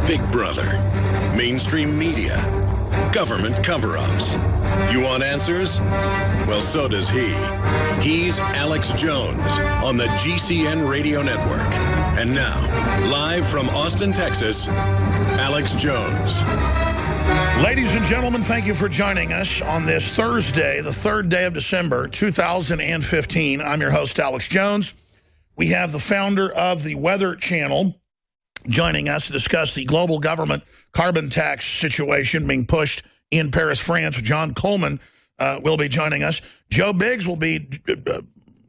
Big Brother, mainstream media, government cover-ups. You want answers? Well, so does he. He's Alex Jones on the GCN Radio Network. And now, live from Austin, Texas, Alex Jones. Ladies and gentlemen, thank you for joining us on this Thursday, the 3rd day of December, 2015. I'm your host, Alex Jones. We have the founder of the Weather Channel joining us to discuss the global government carbon tax situation being pushed in Paris, France. John Coleman will be joining us. Joe Biggs will be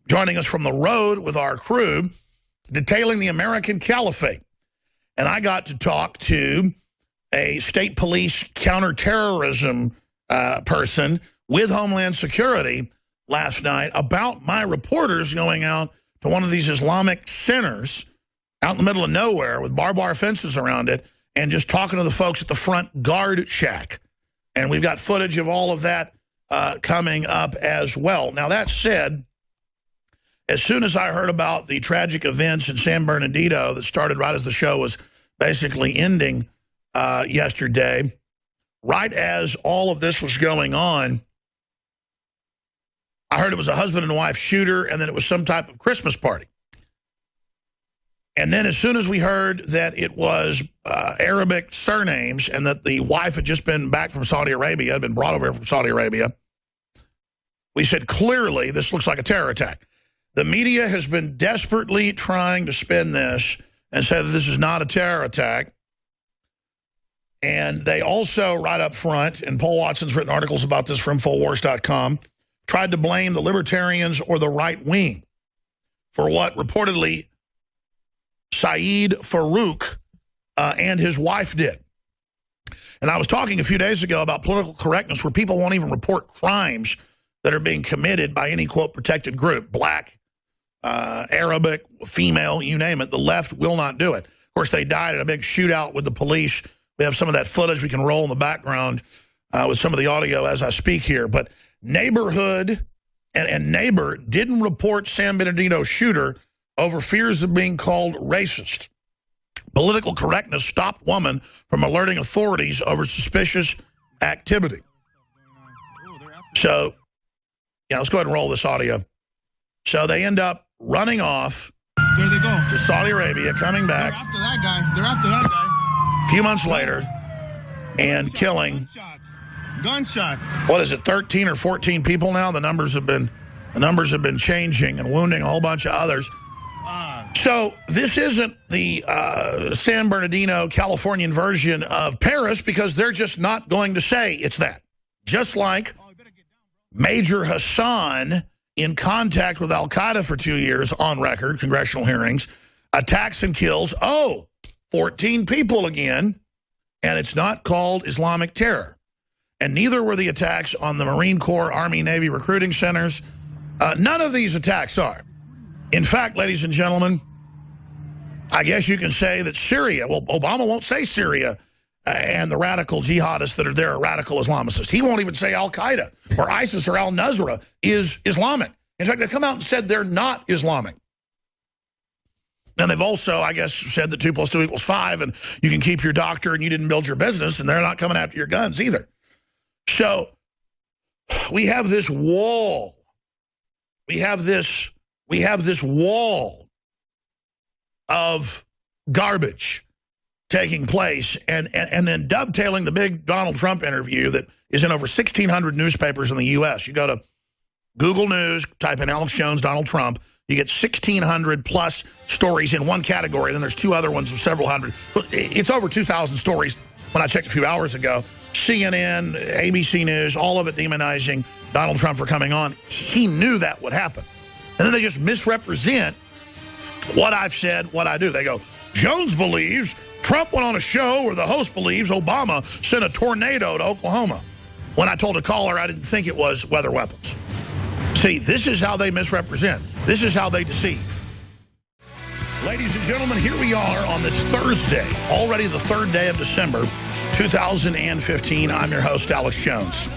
joining us from the road with our crew, detailing the American Caliphate. And I got to talk to a state police counterterrorism person with Homeland Security last night about my reporters going out to one of these Islamic centers out in the middle of nowhere with barbed wire fences around it and just talking to the folks at the front guard shack. And we've got footage of all of that coming up as well. Now, that said, as soon as I heard about the tragic events in San Bernardino that started right as the show was basically ending yesterday, right as all of this was going on, I heard it was a husband and wife shooter, and then it was some type of Christmas party. And then as soon as we heard that it was Arabic surnames and that the wife had just been back from Saudi Arabia, had been brought over here from Saudi Arabia, we said, clearly, this looks like a terror attack. The media has been desperately trying to spin this and say that this is not a terror attack. And they also, right up front, and Paul Watson's written articles about this for Infowars.com, tried to blame the libertarians or the right wing for what reportedly Saeed Farouk and his wife did. And I was talking a few days ago about political correctness where people won't even report crimes that are being committed by any, quote, protected group, black, Arabic, female, you name it. The left will not do it. Of course, they died in a big shootout with the police. We have some of that footage we can roll in the background with some of the audio as I speak here. But Neighborhood and Neighbor didn't report San Bernardino shooter over fears of being called racist. Political correctness stopped woman from alerting authorities over suspicious activity. So, yeah, let's go ahead and roll this audio. So they end up running off there they go. to Saudi Arabia, coming back. They're after that guy. They're after that guy. A few months later, and killing. Gunshots. What is it, 13 or 14 people now? The numbers have been changing and wounding a whole bunch of others. So this isn't the San Bernardino, Californian version of Paris because they're just not going to say it's that. Just like Major Hassan, in contact with al-Qaeda for 2 years on record, congressional hearings, attacks and kills, 14 people again, and it's not called Islamic terror. And neither were the attacks on the Marine Corps, Army, Navy recruiting centers. None of these attacks are. In fact, ladies and gentlemen, I guess you can say that Syria, well, Obama won't say Syria and the radical jihadists that are there are radical Islamicists. He won't even say al-Qaeda or ISIS or al-Nusra is Islamic. In fact, they come out and said they're not Islamic. And they've also, I guess, said that 2 + 2 = 5, and you can keep your doctor and you didn't build your business, and they're not coming after your guns either. So we have this wall. We have this wall of garbage taking place, and then dovetailing the big Donald Trump interview that is in over 1,600 newspapers in the U.S. You go to Google News, type in Alex Jones, Donald Trump, you get 1,600 plus stories in one category, and then there's 2 other ones of several hundred. It's over 2,000 stories when I checked a few hours ago. CNN, ABC News, all of it demonizing Donald Trump for coming on. He knew that would happen. And then they just misrepresent what I've said, what I do. They go, Jones believes Trump went on a show where the host believes Obama sent a tornado to Oklahoma. When I told a caller I didn't think it was weather weapons. See, this is how they misrepresent. This is how they deceive. Ladies and gentlemen, here we are on this Thursday, already the 3rd day of December, 2015. I'm your host, Alex Jones.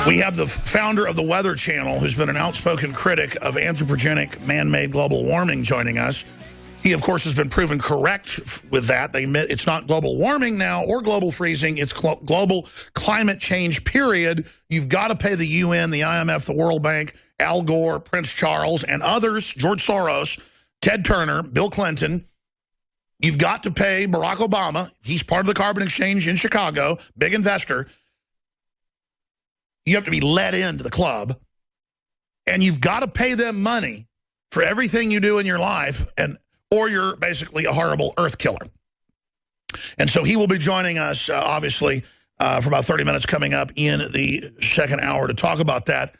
We have the founder of the Weather Channel, who's been an outspoken critic of anthropogenic man-made global warming, joining us. He, of course, has been proven correct with that. They admit it's not global warming now or global freezing. It's global climate change, period. You've got to pay the UN, the IMF, the World Bank, Al Gore, Prince Charles, and others, George Soros, Ted Turner, Bill Clinton. You've got to pay Barack Obama. He's part of the carbon exchange in Chicago, big investor. You have to be let into the club. And you've got to pay them money for everything you do in your life, or you're basically a horrible earth killer. And so he will be joining us, obviously, for about 30 minutes coming up in the second hour to talk about that.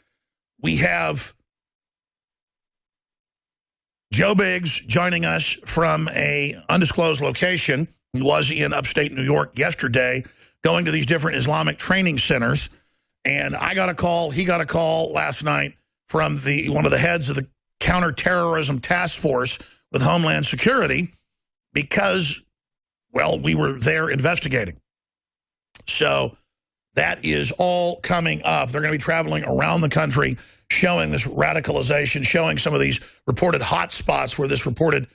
We have Joe Biggs joining us from an undisclosed location. He was in upstate New York yesterday going to these different Islamic training centers. And I got a call, he got a call last night from one of the heads of the counterterrorism task force with Homeland Security because, well, we were there investigating. So that is all coming up. They're going to be traveling around the country showing this radicalization, showing some of these reported hot spots where this reported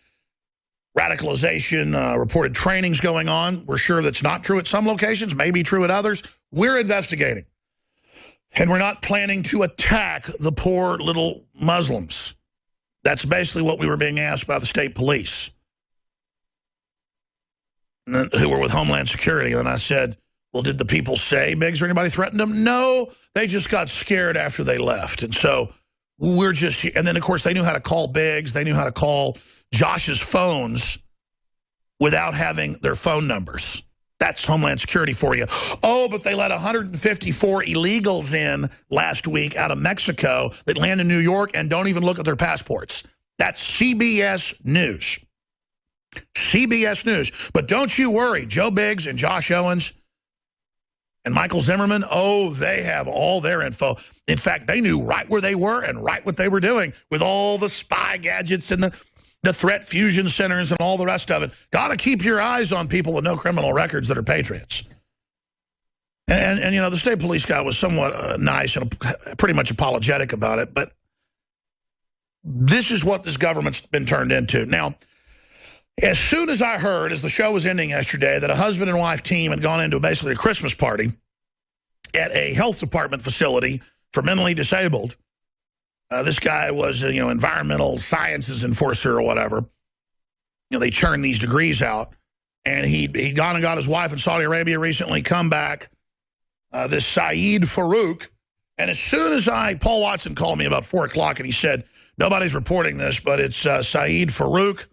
radicalization, reported trainings going on. We're sure that's not true at some locations, maybe true at others. We're investigating. And we're not planning to attack the poor little Muslims. That's basically what we were being asked by the state police, who were with Homeland Security. And I said, well, did the people say, Biggs, or anybody threatened them? No, they just got scared after they left. And so we're just, and then, of course, they knew how to call Biggs. They knew how to call Josh's phones without having their phone numbers. That's Homeland Security for you. Oh, but they let 154 illegals in last week out of Mexico that land in New York and don't even look at their passports. That's CBS News. CBS News. But don't you worry, Joe Biggs and Josh Owens and Michael Zimmerman, oh, they have all their info. In fact, they knew right where they were and right what they were doing with all the spy gadgets and the threat fusion centers and all the rest of it. Got to keep your eyes on people with no criminal records that are patriots. And you know, the state police guy was somewhat nice and pretty much apologetic about it, but this is what this government's been turned into. Now, as soon as I heard, as the show was ending yesterday, that a husband and wife team had gone into basically a Christmas party at a health department facility for mentally disabled. This guy was, environmental sciences enforcer or whatever. You know, they churn these degrees out. And he'd gone and got his wife in Saudi Arabia recently, come back, this Saeed Farouk. And as soon as Paul Watson called me about 4 o'clock and he said, nobody's reporting this, but it's Saeed Farouk.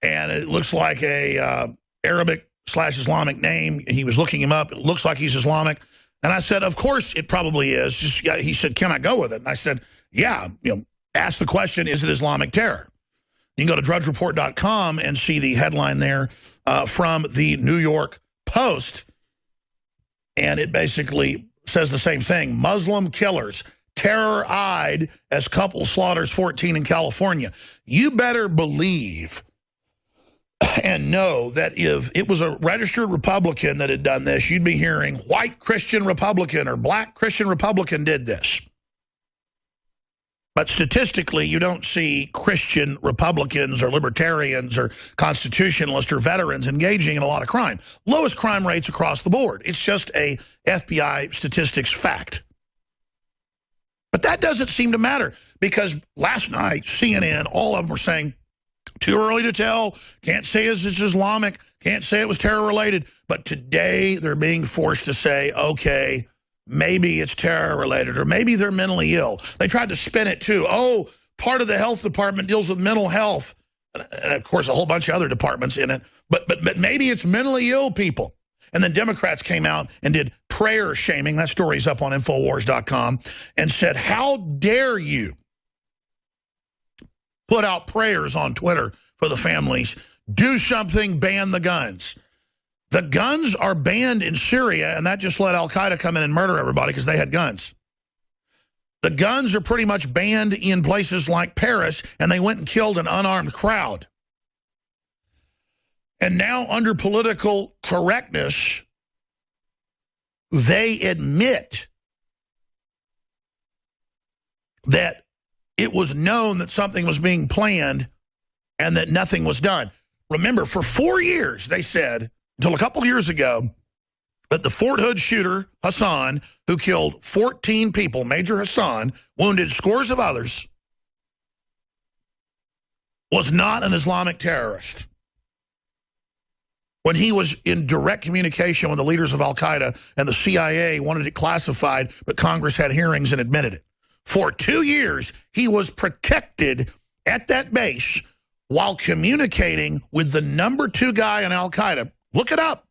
And it looks like a Arabic/Islamic name. And he was looking him up. It looks like he's Islamic. And I said, of course it probably is. He said, can I go with it? And I said, yeah, ask the question, is it Islamic terror? You can go to drudgereport.com and see the headline there from the New York Post. And it basically says the same thing. Muslim killers, terror-eyed as couple slaughters 14 in California. You better believe and know that if it was a registered Republican that had done this, you'd be hearing white Christian Republican or black Christian Republican did this. But statistically, you don't see Christian Republicans or libertarians or constitutionalists or veterans engaging in a lot of crime. Lowest crime rates across the board. It's just a FBI statistics fact. But that doesn't seem to matter because last night, CNN, all of them were saying, too early to tell, can't say it's Islamic, can't say it was terror-related. But today they're being forced to say, okay, maybe it's terror-related or maybe they're mentally ill. They tried to spin it too. Oh, part of the health department deals with mental health. And of course, a whole bunch of other departments in it. But maybe it's mentally ill people. And then Democrats came out and did prayer shaming. That story's up on Infowars.com and said, how dare you put out prayers on Twitter for the families. Do something, ban the guns. The guns are banned in Syria, and that just let al-Qaeda come in and murder everybody because they had guns. The guns are pretty much banned in places like Paris, and they went and killed an unarmed crowd. And now, under political correctness, they admit that it was known that something was being planned and that nothing was done. Remember, for 4 years, they said, until a couple years ago, that the Fort Hood shooter, Hassan, who killed 14 people, Major Hassan, wounded scores of others, was not an Islamic terrorist. When he was in direct communication with the leaders of al-Qaeda, and the CIA wanted it classified, but Congress had hearings and admitted it. For 2 years, he was protected at that base while communicating with the #2 guy in al-Qaeda. Look it up.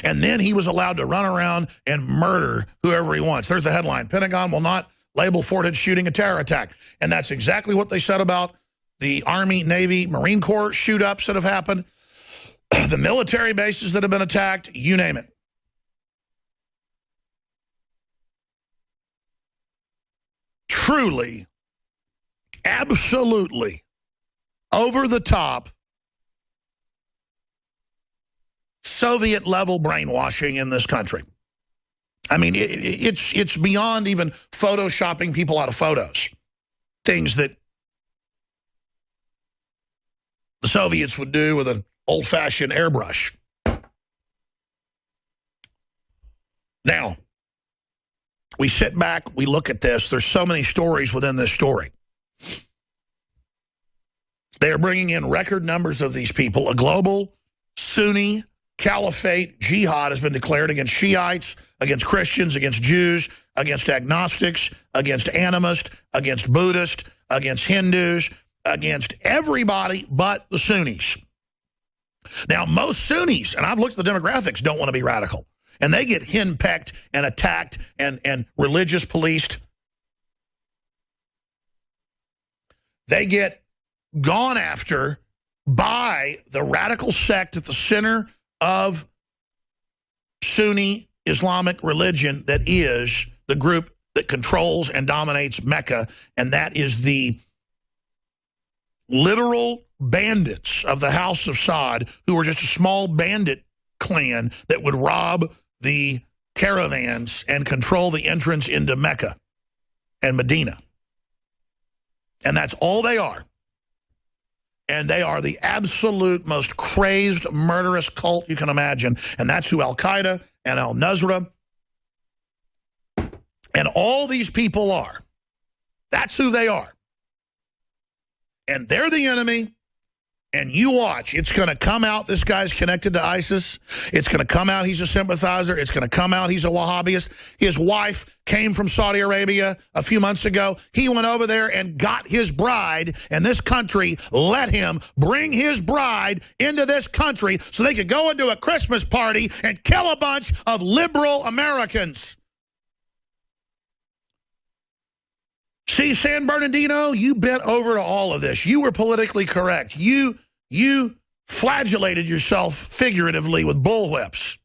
And then he was allowed to run around and murder whoever he wants. There's the headline: Pentagon will not label Fort Hood shooting a terror attack. And that's exactly what they said about the Army, Navy, Marine Corps shoot-ups that have happened, the military bases that have been attacked, you name it. Truly, absolutely, over the top, Soviet-level brainwashing in this country. I mean, it's beyond even photoshopping people out of photos. Things that the Soviets would do with an old-fashioned airbrush. Now, we sit back, we look at this. There's so many stories within this story. They are bringing in record numbers of these people. A global Sunni caliphate jihad has been declared against Shiites, against Christians, against Jews, against agnostics, against animists, against Buddhists, against Hindus, against everybody but the Sunnis. Now, most Sunnis, and I've looked at the demographics, don't want to be radical. And they get henpecked and attacked and religious policed. They get gone after by the radical sect at the center of Sunni Islamic religion that is the group that controls and dominates Mecca, and that is the literal bandits of the House of Saud, who were just a small bandit clan that would rob the caravans and control the entrance into Mecca and Medina. And that's all they are. And they are the absolute most crazed, murderous cult you can imagine. And that's who al-Qaeda and al-Nusra and all these people are. That's who they are. And they're the enemy. And you watch, it's going to come out this guy's connected to ISIS. It's going to come out he's a sympathizer. It's going to come out he's a Wahhabist. His wife came from Saudi Arabia a few months ago. He went over there and got his bride, and this country let him bring his bride into this country so they could go into a Christmas party and kill a bunch of liberal Americans. See, San Bernardino, you bent over to all of this. You were politically correct. You flagellated yourself figuratively with bullwhips.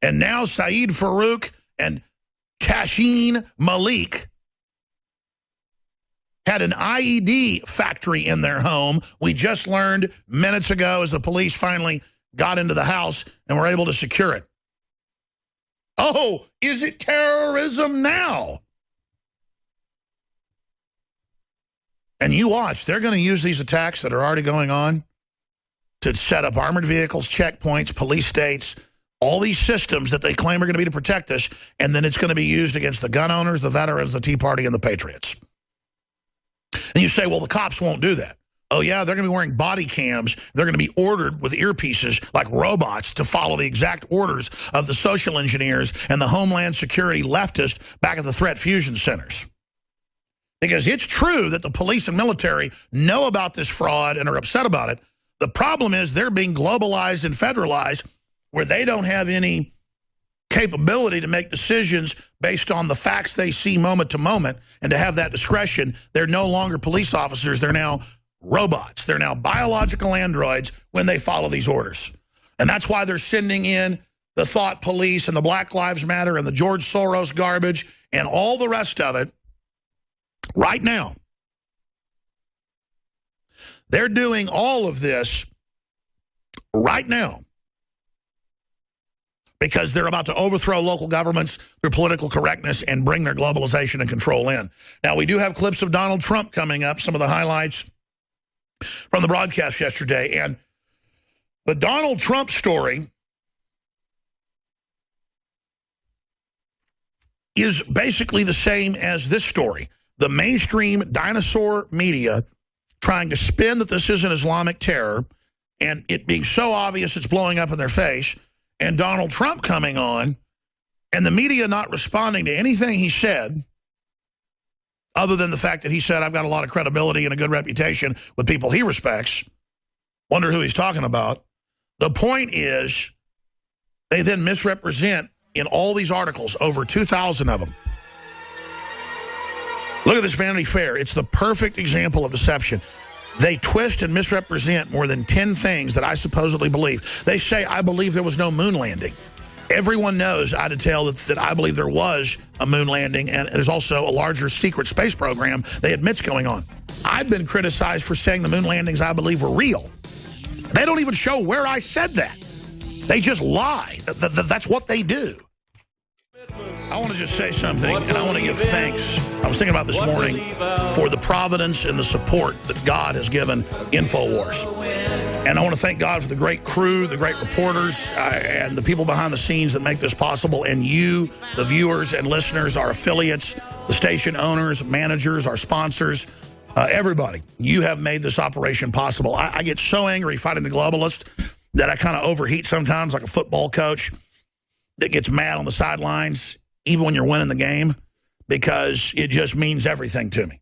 And now Saeed Farouk and Tashin Malik had an IED factory in their home. We just learned minutes ago as the police finally got into the house and were able to secure it. Oh, is it terrorism now? And you watch, they're going to use these attacks that are already going on to set up armored vehicles, checkpoints, police states, all these systems that they claim are going to be to protect us, and then it's going to be used against the gun owners, the veterans, the Tea Party, and the Patriots. And you say, well, the cops won't do that. Oh, yeah, they're going to be wearing body cams. They're going to be ordered with earpieces like robots to follow the exact orders of the social engineers and the Homeland Security leftists back at the threat fusion centers. Because it's true that the police and military know about this fraud and are upset about it. The problem is they're being globalized and federalized where they don't have any capability to make decisions based on the facts they see moment to moment, and to have that discretion. They're no longer police officers. They're now robots. They're now biological androids when they follow these orders. And that's why they're sending in the thought police and the Black Lives Matter and the George Soros garbage and all the rest of it right now. They're doing all of this right now because they're about to overthrow local governments through political correctness and bring their globalization and control in. Now, we do have clips of Donald Trump coming up, some of the highlights from the broadcast yesterday. And the Donald Trump story is basically the same as this story. The mainstream dinosaur media trying to spin that this isn't Islamic terror, and it being so obvious it's blowing up in their face, and Donald Trump coming on, and the media not responding to anything he said, other than the fact that he said, I've got a lot of credibility and a good reputation with people he respects. Wonder who he's talking about. The point is, they then misrepresent in all these articles, over 2,000 of them. Look at this Vanity Fair. It's the perfect example of deception. They twist and misrepresent more than 10 things that I supposedly believe. They say, I believe there was no moon landing. Everyone knows I detail that I believe there was a moon landing, and there's also a larger secret space program they admit's going on. I've been criticized for saying the moon landings I believe were real. They don't even show where I said that. They just lie. That's what they do. I want to just say something, and I want to give thanks. I was thinking about this morning for the providence and the support that God has given InfoWars. And I want to thank God for the great crew, the great reporters, and the people behind the scenes that make this possible. And you, the viewers and listeners, our affiliates, the station owners, managers, our sponsors, everybody. You have made this operation possible. I get so angry fighting the globalists that I kind of overheat sometimes, like a football coach that gets mad on the sidelines, even when you're winning the game, because it just means everything to me.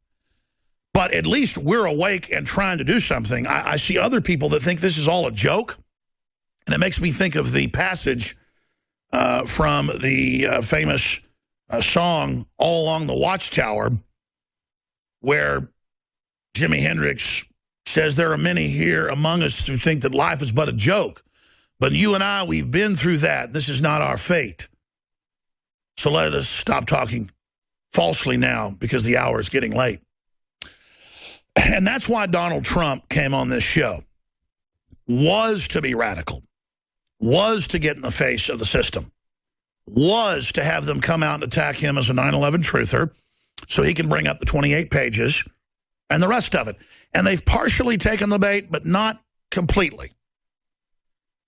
But at least we're awake and trying to do something. I see other people that think this is all a joke, and it makes me think of the passage from the famous song, All Along the Watchtower, where Jimi Hendrix says, there are many here among us who think that life is but a joke. But you and I, we've been through that. This is not our fate. So let us stop talking falsely now, because the hour is getting late. And that's why Donald Trump came on this show. Was to be radical. Was to get in the face of the system. Was to have them come out and attack him as a 9/11 truther so he can bring up the 28 pages and the rest of it. And they've partially taken the bait, but not completely.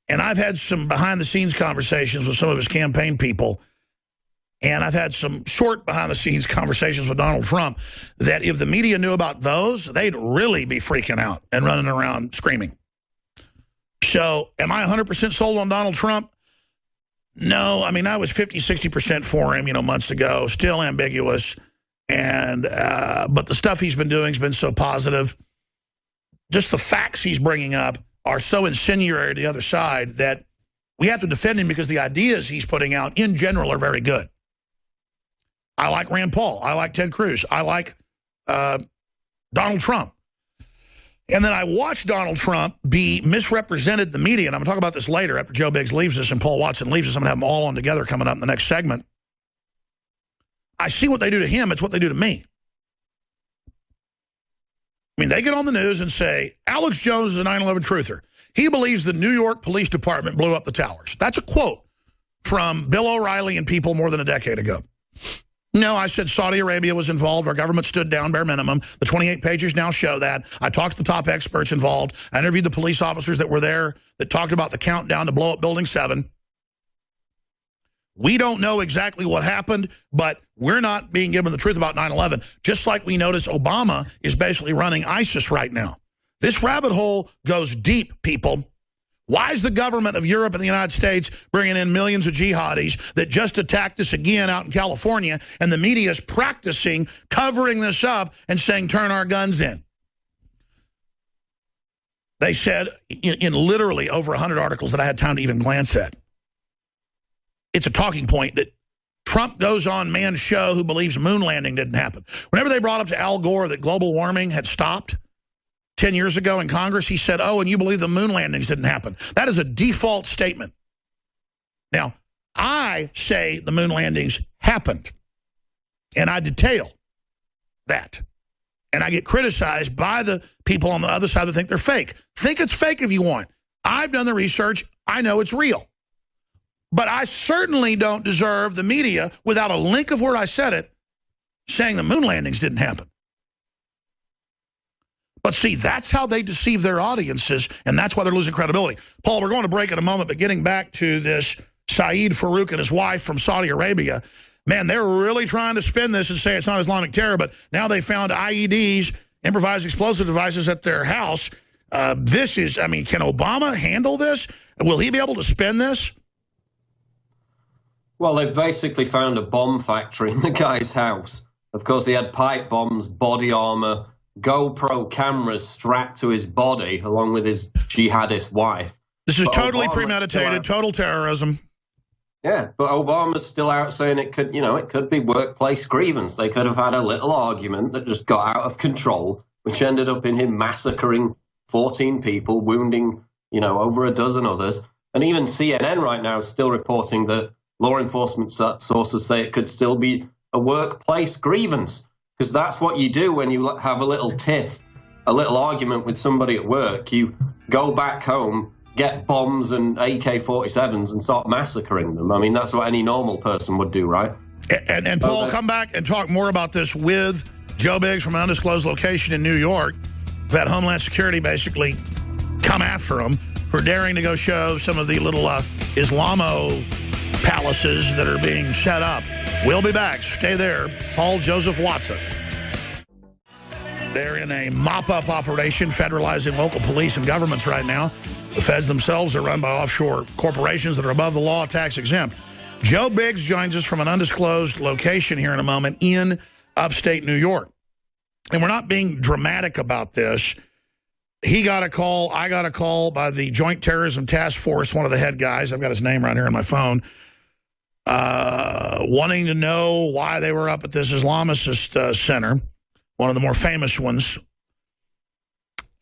And I've had some behind-the-scenes conversations with some of his campaign people, and I've had some short behind-the-scenes conversations with Donald Trump, that if the media knew about those, they'd really be freaking out and running around screaming. So am I 100% sold on Donald Trump? No. I mean, I was 50, 60% for him, months ago, still ambiguous. And but the stuff he's been doing has been so positive. Just the facts he's bringing up are so incendiary to the other side that we have to defend him, because the ideas he's putting out in general are very good. I like Rand Paul. I like Ted Cruz. I like Donald Trump. And then I watched Donald Trump be misrepresented in the media, and I'm going to talk about this later after Joe Biggs leaves us and Paul Watson leaves us. I'm going to have them all on together coming up in the next segment. I see what they do to him. It's what they do to me. I mean, they get on the news and say, Alex Jones is a 9/11 truther. He believes the New York Police Department blew up the towers. That's a quote from Bill O'Reilly and people more than a decade ago. No, I said Saudi Arabia was involved. Our government stood down, bare minimum. The 28 pages now show that. I talked to the top experts involved. I interviewed the police officers that were there that talked about the countdown to blow up Building 7. We don't know exactly what happened, but we're not being given the truth about 9/11, just like we notice Obama is basically running ISIS right now. This rabbit hole goes deep, people. Why is the government of Europe and the United States bringing in millions of jihadis that just attacked us again out in California, and the media is practicing covering this up and saying, turn our guns in? They said in literally over 100 articles that I had time to even glance at. It's a talking point that Trump goes on man's show who believes moon landing didn't happen. Whenever they brought up to Al Gore that global warming had stopped 10 years ago in Congress, he said, oh, and you believe the moon landings didn't happen. That is a default statement. Now, I say the moon landings happened, and I detail that. And I get criticized by the people on the other side that think they're fake. Think it's fake if you want. I've done the research. I know it's real. But I certainly don't deserve the media, without a link of where I said it, saying the moon landings didn't happen. But see, that's how they deceive their audiences, and that's why they're losing credibility. Paul, we're going to break in a moment, but getting back to this Saeed Farouk and his wife from Saudi Arabia, man, they're really trying to spin this and say it's not Islamic terror, but now they found IEDs, improvised explosive devices, at their house. This is, I mean, can Obama handle this? Will he be able to spin this? Well, they've basically found a bomb factory in the guy's house. Of course, he had pipe bombs, body armor, GoPro cameras strapped to his body, along with his jihadist wife. This is But totally Obama's premeditated, total terrorism. Yeah, but Obama's still out saying it could, it could be workplace grievance. They could have had a little argument that just got out of control, which ended up in him massacring 14 people, wounding, over a dozen others. And even CNN right now is still reporting that law enforcement sources say it could still be a workplace grievance, because that's what you do when you have a little tiff, a little argument with somebody at work. You go back home, get bombs and AK-47s and start massacring them. I mean, that's what any normal person would do, right? And Paul, come back and talk more about this with Joe Biggs from an undisclosed location in New York. That Homeland Security basically come after him for daring to go show some of the little Islamo palaces that are being set up. We'll be back. Stay there. Paul Joseph Watson. They're in a mop-up operation, federalizing local police and governments right now. The feds themselves are run by offshore corporations that are above the law, tax exempt. Joe Biggs joins us from an undisclosed location here in a moment in upstate New York. And we're not being dramatic about this. He got a call, I got a call by the Joint Terrorism Task Force, one of the head guys. I've got his name right here on my phone. Wanting to know why they were up at this Islamicist center, one of the more famous ones.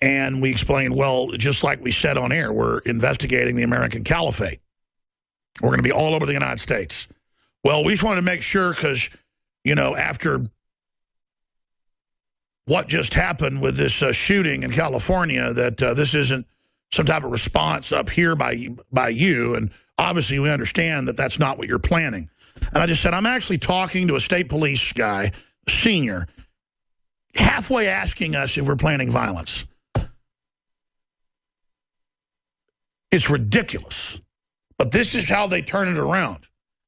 And we explained, well, just like we said on air, we're investigating the American Caliphate. We're going to be all over the United States. Well, we just wanted to make sure because, after what just happened with this shooting in California, that this isn't some type of response up here by you. And obviously we understand that that's not what you're planning. And I just said, I'm actually talking to a state police guy, senior, halfway asking us if we're planning violence. It's ridiculous. But this is how they turn it around.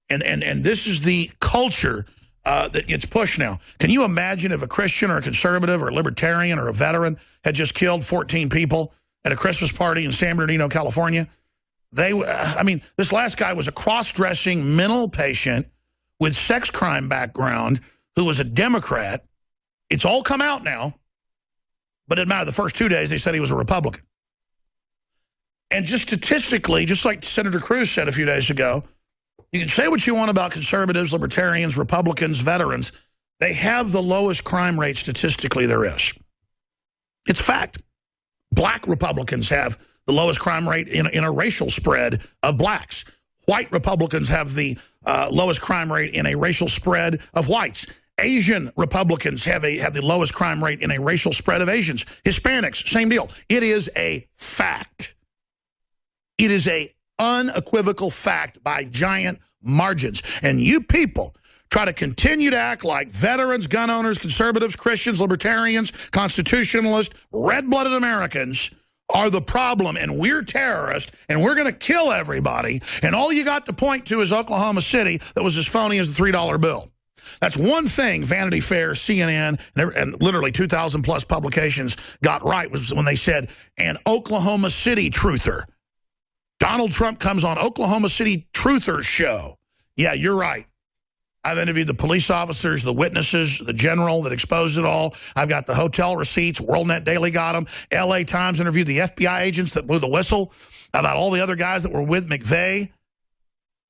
And this is the culture that gets pushed now. Can you imagine if a Christian or a conservative or a libertarian or a veteran had just killed 14 people at a Christmas party in San Bernardino, California? This last guy was a cross-dressing mental patient with sex crime background who was a Democrat. It's all come out now, but it didn't matter. The first 2 days, they said he was a Republican. And just statistically, just like Senator Cruz said a few days ago, you can say what you want about conservatives, libertarians, Republicans, veterans. They have the lowest crime rate statistically there is. It's a fact. Black Republicans have the lowest crime rate in a racial spread of blacks. White Republicans have the lowest crime rate in a racial spread of whites. Asian Republicans have the lowest crime rate in a racial spread of Asians. Hispanics, same deal. It is a fact. It is a unequivocal fact by giant margins. And you people try to continue to act like veterans, gun owners, conservatives, Christians, libertarians, constitutionalists, red-blooded Americans are the problem, and we're terrorists, and we're going to kill everybody, and all you got to point to is Oklahoma City that was as phony as the $3 bill. That's one thing Vanity Fair, CNN, and literally 2,000-plus publications got right, was when they said, an Oklahoma City truther. Donald Trump comes on Oklahoma City Truther's show. Yeah, you're right. I've interviewed the police officers, the witnesses, the general that exposed it all. I've got the hotel receipts. WorldNet Daily got them. LA Times interviewed the FBI agents that blew the whistle about all the other guys that were with McVeigh.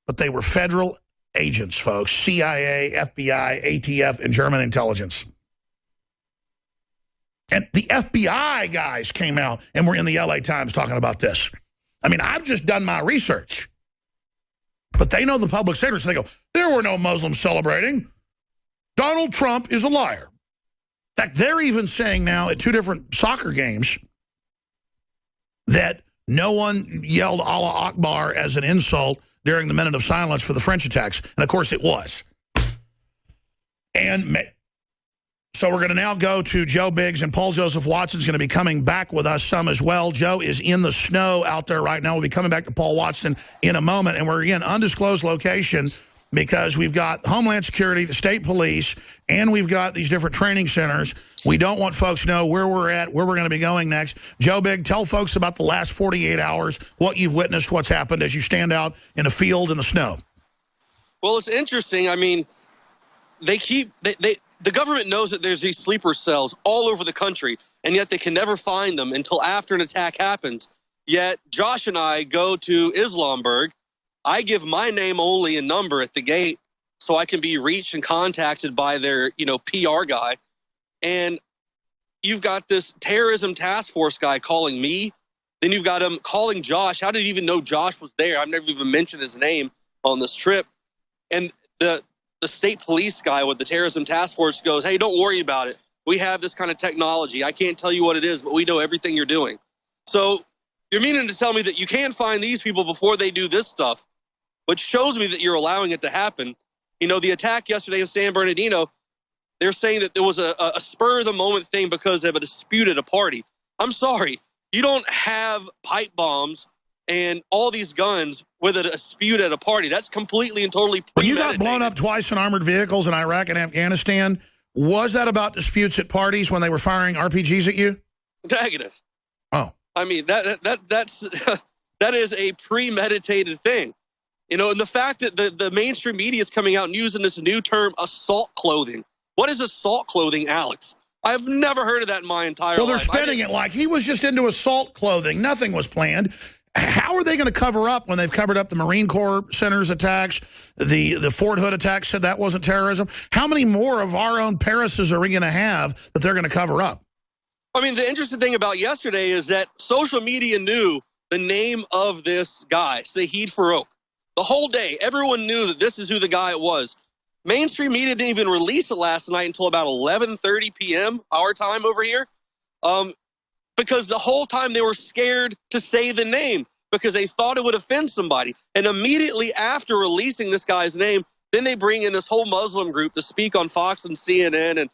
But they were federal agents, folks. CIA, FBI, ATF, and German intelligence. And the FBI guys came out and were in the LA Times talking about this. I mean, I've just done my research. But they know the public sector, so they go, there were no Muslims celebrating. Donald Trump is a liar. In fact, they're even saying now at 2 different soccer games that no one yelled Allah Akbar as an insult during the minute of silence for the French attacks. And, of course, it was. And so we're going to now go to Joe Biggs, and Paul Joseph Watson's going to be coming back with us some as well. Joe is in the snow out there right now. We'll be coming back to Paul Watson in a moment. And we're, again, undisclosed location because we've got Homeland Security, the state police, and we've got these different training centers. We don't want folks to know where we're at, where we're going to be going next. Joe Big, tell folks about the last 48 hours, what you've witnessed, what's happened as you stand out in a field in the snow. Well, it's interesting. I mean, the government knows that there's these sleeper cells all over the country, and yet they can never find them until after an attack happens. Yet Josh and I go to Islamberg. I give my name only and number at the gate so I can be reached and contacted by their, PR guy. And you've got this terrorism task force guy calling me. Then you've got him calling Josh. How did he even know Josh was there? I've never even mentioned his name on this trip. And the state police guy with the terrorism task force goes, hey, don't worry about it. We have this kind of technology. I can't tell you what it is, but we know everything you're doing. So you're meaning to tell me that you can find these people before they do this stuff, which shows me that you're allowing it to happen. The attack yesterday in San Bernardino, they're saying that there was a spur-of-the-moment thing because of a dispute at a party. I'm sorry. You don't have pipe bombs and all these guns with a dispute at a party. That's completely and totally premeditated. When you got blown up twice in armored vehicles in Iraq and Afghanistan, was that about disputes at parties when they were firing RPGs at you? Negative. Oh. I mean, that's that is a premeditated thing. And the fact that the mainstream media is coming out and using this new term, assault clothing. What is assault clothing, Alex? I've never heard of that in my entire life. Well, they're spinning it like he was just into assault clothing. Nothing was planned. How are they going to cover up when they've covered up the Marine Corps center's attacks, the Fort Hood attack said that wasn't terrorism? How many more of our own Parises are we going to have that they're going to cover up? I mean, the interesting thing about yesterday is that social media knew the name of this guy, Saeed Farouk. The whole day, everyone knew that this is who the guy was. Mainstream media didn't even release it last night until about 11:30 p.m. our time over here, because the whole time they were scared to say the name because they thought it would offend somebody. And immediately after releasing this guy's name, then they bring in this whole Muslim group to speak on Fox and CNN, and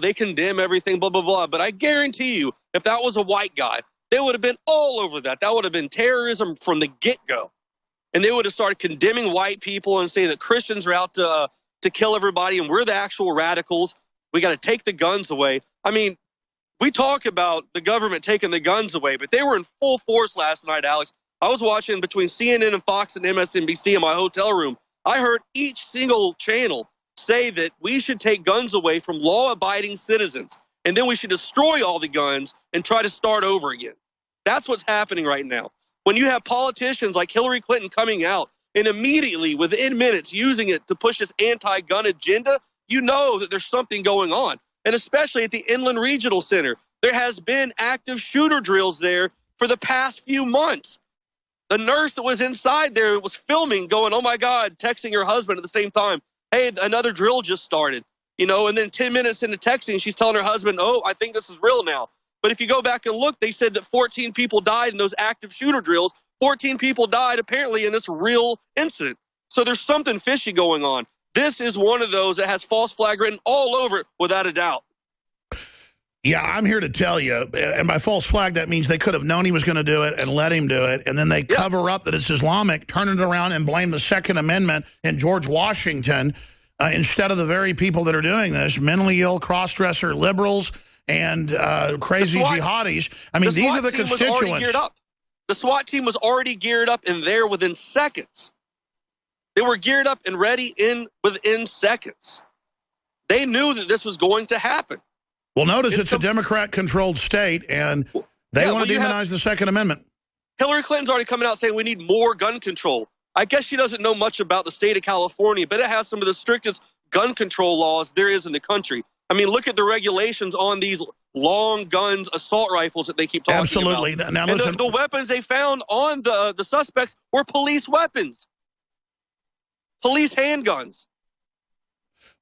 they condemn everything, blah, blah, blah. But I guarantee you, if that was a white guy, they would have been all over that. That would have been terrorism from the get-go. And they would have started condemning white people and saying that Christians are out to kill everybody and we're the actual radicals. We got to take the guns away. I mean, we talk about the government taking the guns away, but they were in full force last night, Alex. I was watching between CNN and Fox and MSNBC in my hotel room. I heard each single channel say that we should take guns away from law-abiding citizens, and then we should destroy all the guns and try to start over again. That's what's happening right now. When you have politicians like Hillary Clinton coming out and immediately, within minutes, using it to push this anti-gun agenda, you know that there's something going on. And especially at the Inland Regional Center, there has been active shooter drills there for the past few months. The nurse that was inside there was filming, going, oh, my God, texting her husband at the same time. Hey, another drill just started, and then 10 minutes into texting, she's telling her husband, oh, I think this is real now. But if you go back and look, they said that 14 people died in those active shooter drills. 14 people died, apparently, in this real incident. So there's something fishy going on. This is one of those that has false flag written all over it, without a doubt. Yeah, I'm here to tell you, and by false flag, that means they could have known he was going to do it and let him do it, and then they cover up that it's Islamic, turn it around and blame the Second Amendment and George Washington instead of the very people that are doing this, mentally ill, cross-dresser liberals and crazy jihadis. I mean, these are the constituents. The SWAT team was already geared up and there within seconds. They were geared up and ready within seconds. They knew that this was going to happen. Well, notice it's a Democrat-controlled state, and they want to demonize the Second Amendment. Hillary Clinton's already coming out saying we need more gun control. I guess she doesn't know much about the state of California, but it has some of the strictest gun control laws there is in the country. I mean, look at the regulations on these long guns, assault rifles that they keep talking about. Absolutely. Now, listen, the weapons they found on the suspects were police weapons, police handguns.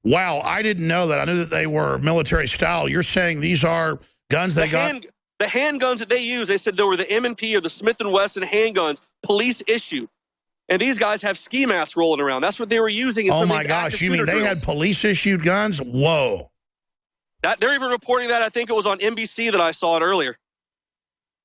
Wow, I didn't know that. I knew that they were military style. You're saying these are guns they got? The handguns that they use, they said they were the M&P or the Smith & Wesson handguns, police issued. And these guys have ski masks rolling around. That's what they were using. In Oh some of my these gosh! active You mean shooter they drills. had police-issued guns? Whoa! They're even reporting that. I think it was on NBC that I saw it earlier.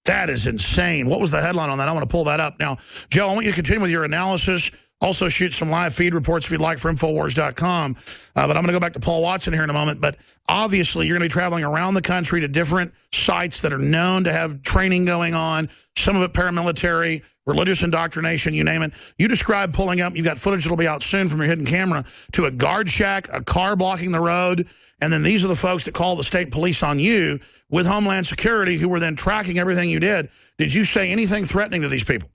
That is insane. What was the headline on that? I want to pull that up. Now, Joe, I want you to continue with your analysis. Also shoot some live feed reports if you'd like from Infowars.com. But I'm going to go back to Paul Watson here in a moment. But obviously, you're going to be traveling around the country to different sites that are known to have training going on, some of it paramilitary, religious indoctrination, you name it. You described pulling up, you've got footage that'll be out soon from your hidden camera, to a guard shack, a car blocking the road, and then these are the folks that call the state police on you with Homeland Security who were then tracking everything you did. Did you say anything threatening to these people?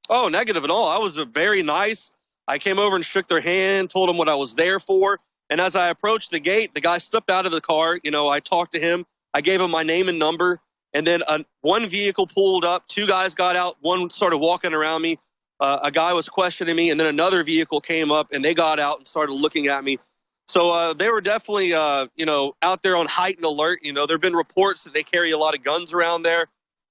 Oh, negative at all. I was very nice. I came over and shook their hand, told them what I was there for. And as I approached the gate, the guy stepped out of the car. You know, I talked to him. I gave him my name and number. And then one vehicle pulled up. Two guys got out. One started walking around me. A guy was questioning me. And then another vehicle came up, and they got out and started looking at me. So they were definitely, you know, out there on heightened alert. You know, there have been reports that they carry a lot of guns around there.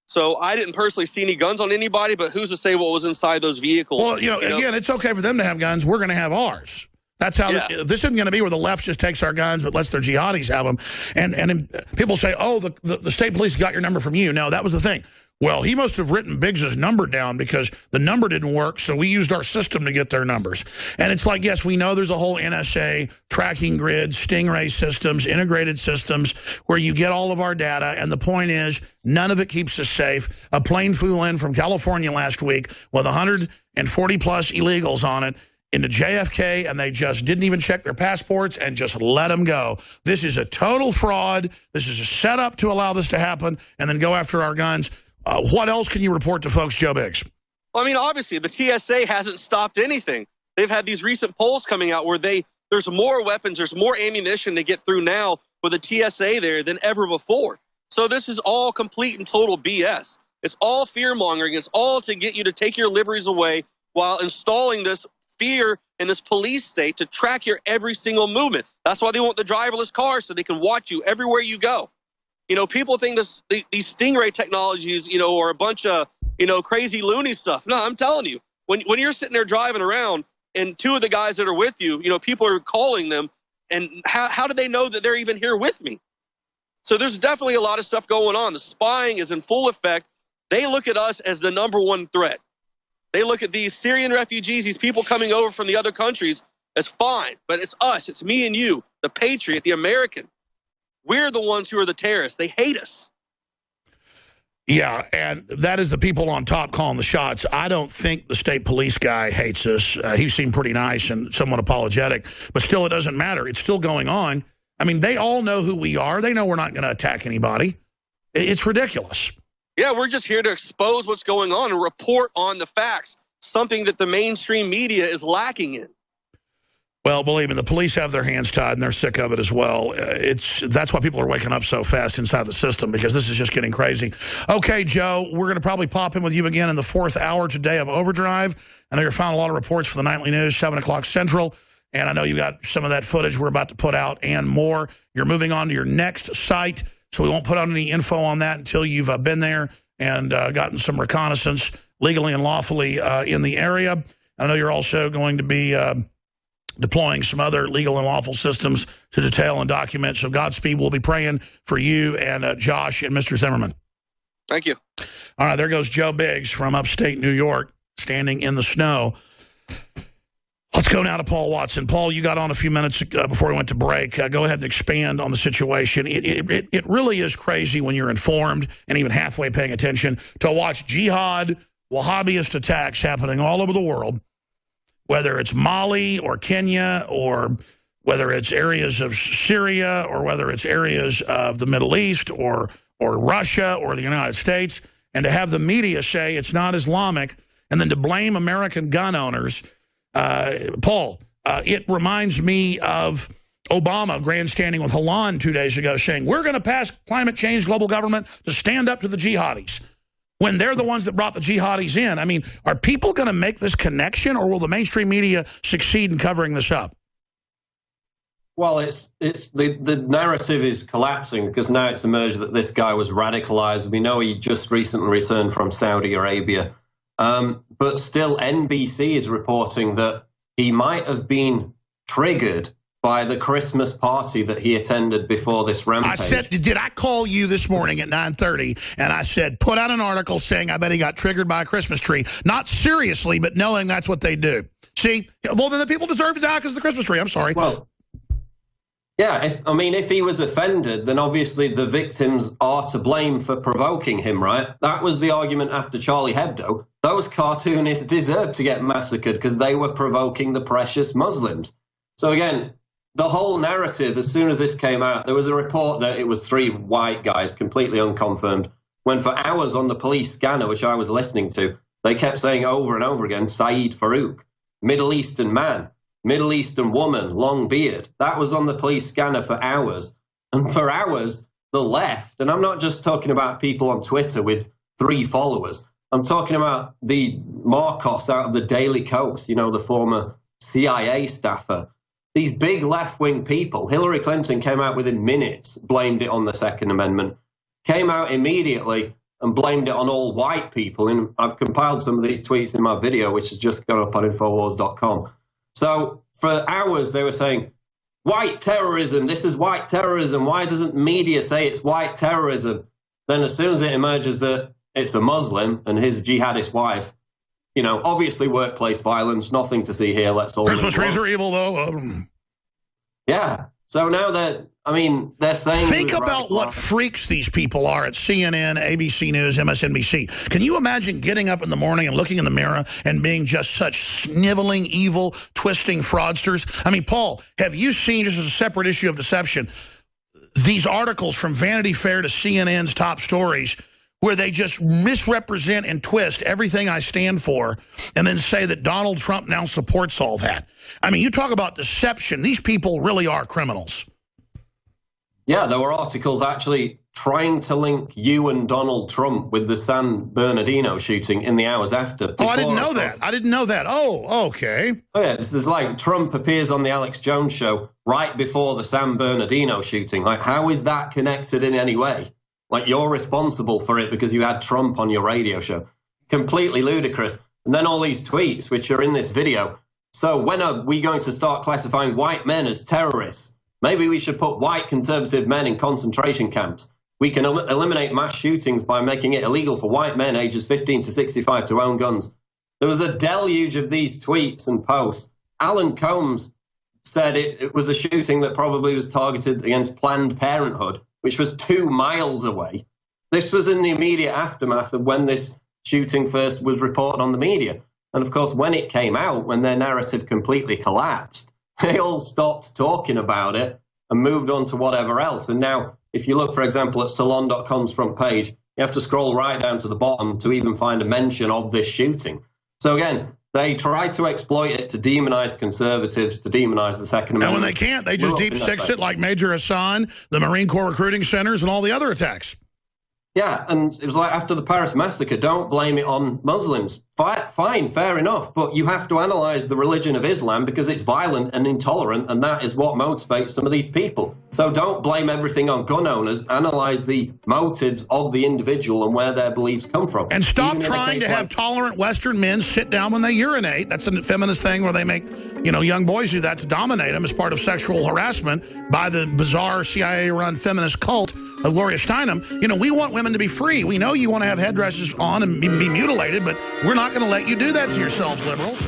So I didn't personally see any guns on anybody, but who's to say what was inside those vehicles? Well, again, it's okay for them to have guns. We're going to have ours. That's how this isn't going to be where the left just takes our guns but lets their jihadis have them. And people say, oh, the state police got your number from you. No, that was the thing. Well, he must have written Biggs's number down because the number didn't work, so we used our system to get their numbers. And it's like, yes, we know there's a whole NSA tracking grid, Stingray systems, integrated systems where you get all of our data, and the point is none of it keeps us safe. A plane flew in from California last week with 140-plus illegals on it into JFK, and they just didn't even check their passports and just let them go. This is a total fraud. This is a setup to allow this to happen and then go after our guns. What else can you report to folks, Joe Biggs? Well, I mean, obviously, the TSA hasn't stopped anything. They've had these recent polls coming out where there's more weapons, there's more ammunition to get through now with the TSA there than ever before. So this is all complete and total BS. It's all fear-mongering. It's all to get you to take your liberties away while installing this fear in this police state to track your every single movement. That's why they want the driverless cars, so they can watch you everywhere you go. You know, people think these Stingray technologies, you know, are a bunch of, you know, crazy loony stuff. No, I'm telling you, when you're sitting there driving around and two of the guys that are with you, you know, people are calling them, and how do they know that they're even here with me? So there's definitely a lot of stuff going on. The spying is in full effect. They look at us as the #1 threat. They look at these Syrian refugees, these people coming over from the other countries, as fine. But it's us. It's me and you, the patriot, the American. We're the ones who are the terrorists. They hate us. Yeah, and that is the people on top calling the shots. I don't think the state police guy hates us. He seemed pretty nice and somewhat apologetic. But still, it doesn't matter. It's still going on. I mean, they all know who we are. They know we're not going to attack anybody. It's ridiculous. Yeah, we're just here to expose what's going on and report on the facts, something that the mainstream media is lacking in. Well, believe me, the police have their hands tied, and they're sick of it as well. That's why people are waking up so fast inside the system, because this is just getting crazy. Okay, Joe, we're going to probably pop in with you again in the 4th hour today of Overdrive. I know you're finding a lot of reports for the Nightly News, 7 o'clock Central, and I know you got some of that footage we're about to put out and more. You're moving on to your next site, so we won't put out any info on that until you've been there and gotten some reconnaissance legally and lawfully in the area. I know you're also going to be deploying some other legal and lawful systems to detail and document. So Godspeed. We'll be praying for you and Josh and Mr. Zimmerman. Thank you. All right, there goes Joe Biggs from upstate New York, standing in the snow. Let's go now to Paul Watson. Paul, you got on a few minutes before we went to break. Go ahead and expand on the situation. It really is crazy when you're informed and even halfway paying attention to watch jihad, Wahhabist attacks happening all over the world, whether it's Mali or Kenya or whether it's areas of Syria or whether it's areas of the Middle East or Russia or the United States, and to have the media say it's not Islamic and then to blame American gun owners. Paul, it reminds me of Obama grandstanding with Halan 2 days ago saying, we're going to pass climate change global government to stand up to the jihadis, when they're the ones that brought the jihadis in. I mean, are people going to make this connection, or will the mainstream media succeed in covering this up? Well, it's the narrative is collapsing because now it's emerged that this guy was radicalized. We know he just recently returned from Saudi Arabia. But still, NBC is reporting that he might have been triggered by the Christmas party that he attended before this rampage. I said, did I call you this morning at 9:30 and I said, put out an article saying I bet he got triggered by a Christmas tree? Not seriously, but knowing that's what they do. See? Well, then the people deserve to die because of the Christmas tree. I'm sorry. Well, yeah, if he was offended, then obviously the victims are to blame for provoking him, right? That was the argument after Charlie Hebdo. Those cartoonists deserved to get massacred because they were provoking the precious Muslims. So again, the whole narrative, as soon as this came out, there was a report that it was 3 white guys, completely unconfirmed, when for hours on the police scanner, which I was listening to, they kept saying over and over again, Saeed Farouk, Middle Eastern man, Middle Eastern woman, long beard. That was on the police scanner for hours. And for hours, the left, and I'm not just talking about people on Twitter with 3 followers, I'm talking about the Marcos out of the Daily Kos, the former CIA staffer. These big left-wing people, Hillary Clinton came out within minutes, blamed it on the Second Amendment, came out immediately and blamed it on all white people. And I've compiled some of these tweets in my video, which has just gone up on Infowars.com. So for hours, they were saying, white terrorism, this is white terrorism. Why doesn't media say it's white terrorism? Then as soon as it emerges that it's a Muslim and his jihadist wife, obviously workplace violence, nothing to see here. Let's all Christmas trees are evil, though. Yeah. So now they're saying... Think about what freaks these people are at CNN, ABC News, MSNBC. Can you imagine getting up in the morning and looking in the mirror and being just such sniveling, evil, twisting fraudsters? Paul, have you seen, just as a separate issue of deception, these articles from Vanity Fair to CNN's top stories where they just misrepresent and twist everything I stand for and then say that Donald Trump now supports all that? You talk about deception. These people really are criminals. Yeah, there were articles actually trying to link you and Donald Trump with the San Bernardino shooting in the hours after. Oh, I didn't know that. I didn't know that. Oh, okay. Oh, yeah, this is like Trump appears on the Alex Jones show right before the San Bernardino shooting. Like, how is that connected in any way? Like, you're responsible for it because you had Trump on your radio show. Completely ludicrous. And then all these tweets, which are in this video. So when are we going to start classifying white men as terrorists? Maybe we should put white conservative men in concentration camps. We can eliminate mass shootings by making it illegal for white men ages 15 to 65 to own guns. There was a deluge of these tweets and posts. Alan Combs said it was a shooting that probably was targeted against Planned Parenthood, which was 2 miles away. This was in the immediate aftermath of when this shooting first was reported on the media. And of course, when it came out, when their narrative completely collapsed, they all stopped talking about it and moved on to whatever else. And now, if you look, for example, at Salon.com's front page, you have to scroll right down to the bottom to even find a mention of this shooting. So again, they tried to exploit it to demonize conservatives, to demonize the Second Amendment. And when they can't, they just deep six it like Major Hassan, the Marine Corps recruiting centers, and all the other attacks. Yeah, and it was like after the Paris massacre, don't blame it on Muslims. Fine, fair enough, but you have to analyze the religion of Islam because it's violent and intolerant, and that is what motivates some of these people. So don't blame everything on gun owners. Analyze the motives of the individual and where their beliefs come from. And stop trying to have tolerant Western men sit down when they urinate. That's a feminist thing where they make, young boys do that to dominate them as part of sexual harassment by the bizarre CIA-run feminist cult of Gloria Steinem. We want women to be free. We know you want to have headdresses on and be mutilated, but we're not going to let you do that to yourselves, liberals.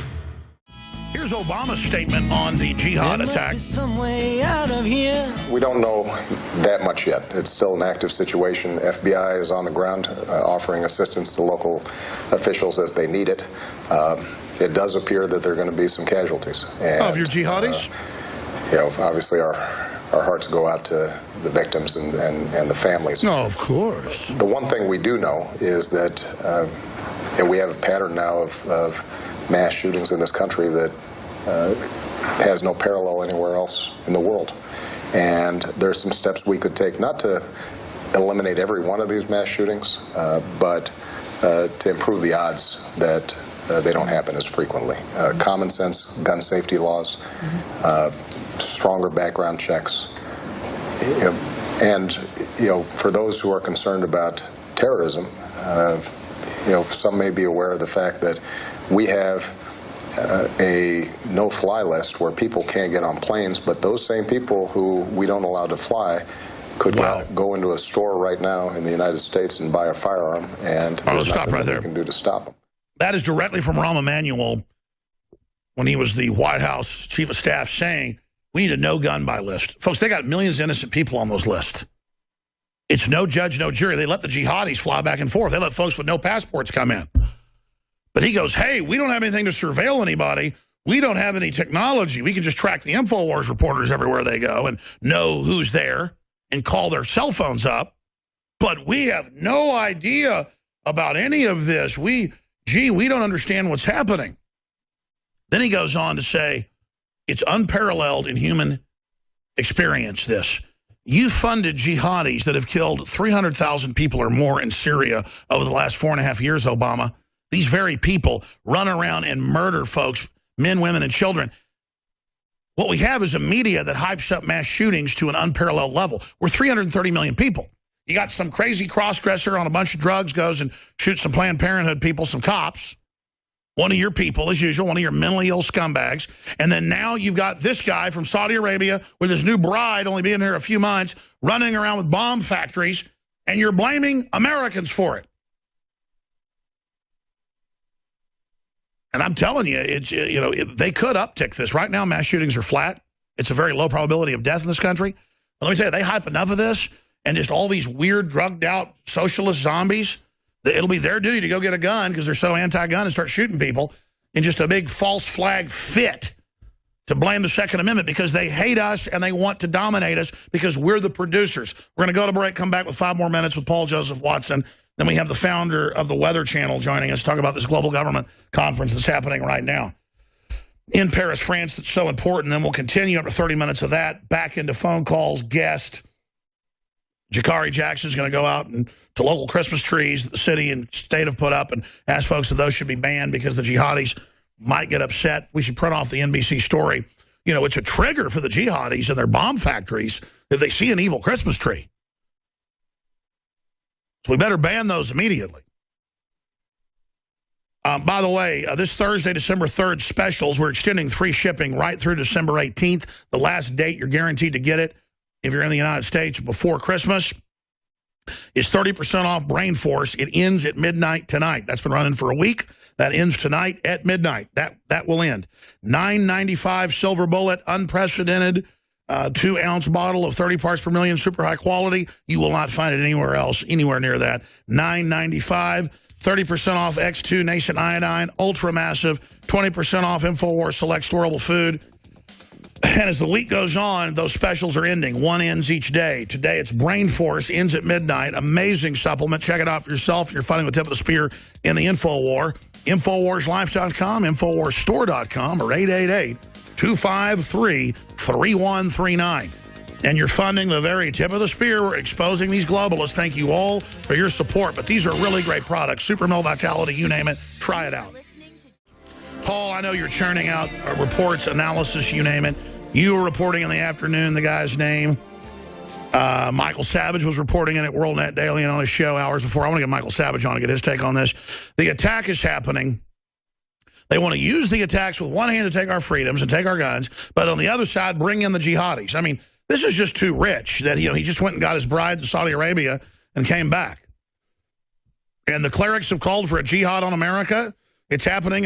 Here's Obama's statement on the jihad attack. Some way out of here. We don't know that much yet. It's still an active situation. FBI is on the ground offering assistance to local officials as they need it. It does appear that there are going to be some casualties. And, of your jihadis? Obviously our hearts go out to the victims and the families. No, of course. The one thing we do know is that we have a pattern now of mass shootings in this country that has no parallel anywhere else in the world. And there's some steps we could take, not to eliminate every one of these mass shootings, but to improve the odds that they don't happen as frequently. Common sense gun safety laws, stronger background checks, and for those who are concerned about terrorism, some may be aware of the fact that we have a no-fly list where people can't get on planes, but those same people who we don't allow to fly could go into a store right now in the United States and buy a firearm, and there's nothing that we can do to stop them. That is directly from Rahm Emanuel when he was the White House chief of staff saying, we need a no-gun buy list. Folks, they got millions of innocent people on those lists. It's no judge, no jury. They let the jihadis fly back and forth. They let folks with no passports come in. But he goes, hey, we don't have anything to surveil anybody. We don't have any technology. We can just track the InfoWars reporters everywhere they go and know who's there and call their cell phones up. But we have no idea about any of this. We don't understand what's happening. Then he goes on to say, it's unparalleled in human experience, this. You funded jihadis that have killed 300,000 people or more in Syria over the last 4.5 years, Obama. These very people run around and murder folks, men, women, and children. What we have is a media that hypes up mass shootings to an unparalleled level. We're 330 million people. You got some crazy cross-dresser on a bunch of drugs, goes and shoots some Planned Parenthood people, some cops. One of your people, as usual, one of your mentally ill scumbags. And then now you've got this guy from Saudi Arabia with his new bride only being here a few months, running around with bomb factories, and you're blaming Americans for it. And I'm telling you, it's, they could uptick this. Right now, mass shootings are flat. It's a very low probability of death in this country. But let me tell you, they hype enough of this, and just all these weird, drugged-out socialist zombies, it'll be their duty to go get a gun because they're so anti-gun and start shooting people in just a big false flag fit to blame the Second Amendment because they hate us and they want to dominate us because we're the producers. We're going to go to break, come back with 5 more minutes with Paul Joseph Watson. Then we have the founder of the Weather Channel joining us to talk about this global government conference that's happening right now in Paris, France, that's so important. Then we'll continue up to 30 minutes of that, back into phone calls, guests. Jakari Jackson's going to go out and to local Christmas trees that the city and state have put up and ask folks if those should be banned because the jihadis might get upset. We should print off the NBC story. It's a trigger for the jihadis and their bomb factories if they see an evil Christmas tree. So we better ban those immediately. By the way, this Thursday, December 3rd, specials, we're extending free shipping right through December 18th. The last date you're guaranteed to get it if you're in the United States before Christmas is 30% off Brain Force. It ends at midnight tonight. That's been running for a week. That ends tonight at midnight. That will end. $9.95 Silver Bullet, unprecedented, 2-ounce bottle of 30 parts per million, super high quality. You will not find it anywhere else, anywhere near that. $9.95. 30% off X2 Nascent Iodine, ultra massive. 20% off InfoWars Select Storable Food. And as the week goes on, those specials are ending. One ends each day. Today it's Brain Force, ends at midnight. Amazing supplement. Check it out for yourself. You're fighting the tip of the spear in the InfoWar. InfoWarsLife.com, InfoWarsStore.com, or 888-253-3139. And you're funding the very tip of the spear. We're exposing these globalists. Thank you all for your support. But these are really great products. Super Mill Vitality, you name it. Try it out. Paul, I know you're churning out reports, analysis, you name it. You were reporting in the afternoon the guy's name. Michael Savage was reporting in at WorldNet Daily and on his show hours before. I want to get Michael Savage on to get his take on this. The attack is happening. They want to use the attacks with one hand to take our freedoms and take our guns, but on the other side, bring in the jihadis. I mean, this is just too rich that, he just went and got his bride to Saudi Arabia and came back. And the clerics have called for a jihad on America. It's happening.